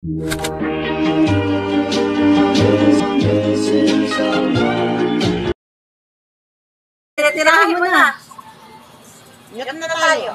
Tirahin mo na. Mute na tayo.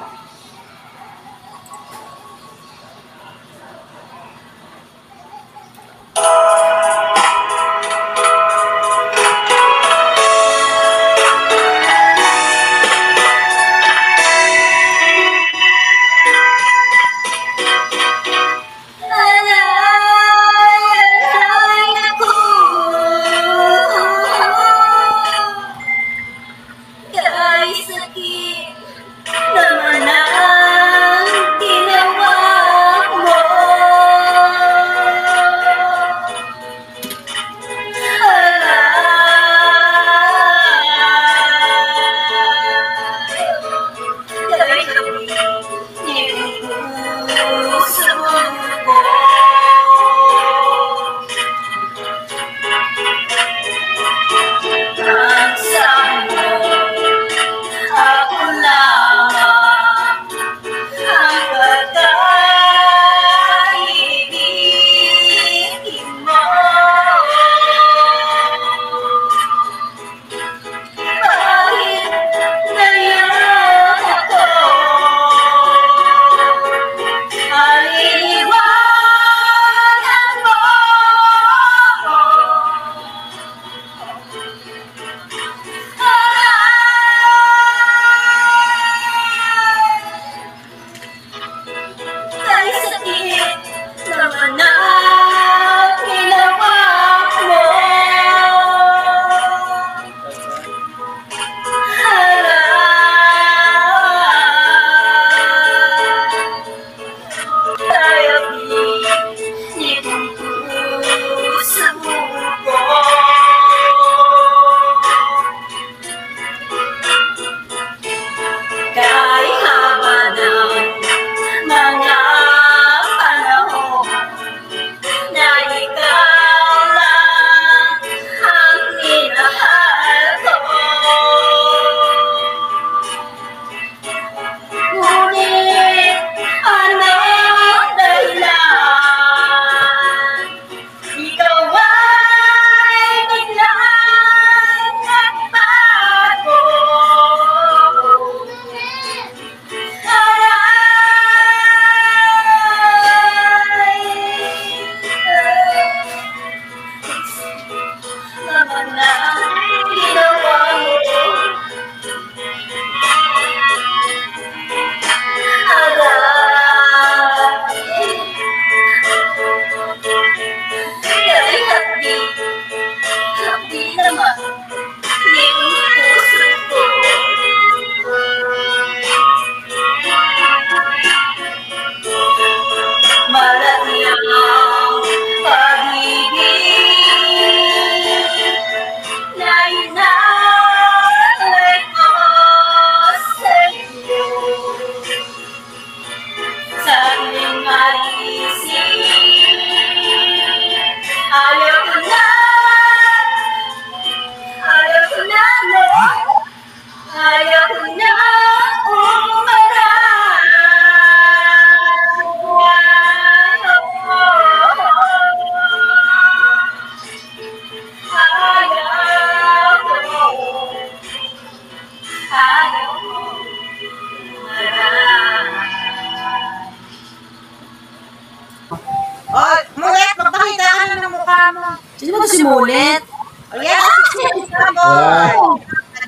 Mulet, magpakita ka na ng mukha mo. Sino ba ito si Mulet? Oh, yeah, si boy.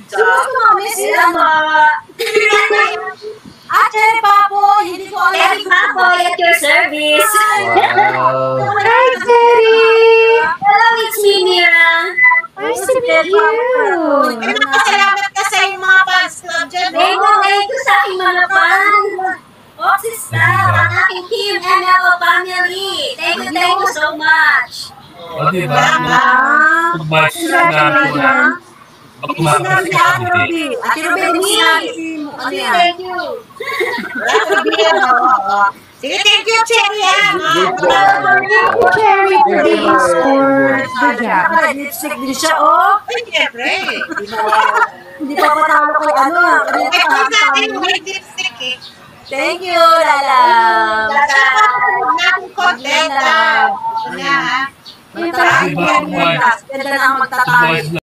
Sino ba ito mami? Sila ma. Cherry Papo, hindi ko alam. Cherry Papo, at your service. Wow. Hi, Cherry. Hello, it's me, Mira. Nice to meet you. Salamat ka sa yung mga fans club dyan. Thank you sa aking mga fans. Oxy Style, ang aking team, MLO family. Thank you so much. O, diba? Mag-match na Hindi sinabi si Ate Ruby. Ate Ruby, hindi sinabi si ano yan. Thank you. Sige, thank you, Cherry. Thank you, Cherry, for being scored. Good job. Lipstick din siya, oh. Ay, siyempre. Hindi pa patalo kay ano. Ito sa akin, white lipstick eh. Thank you, Lala. Natin content. Yan, ha? Yung talagang ganda na ang magtatalo.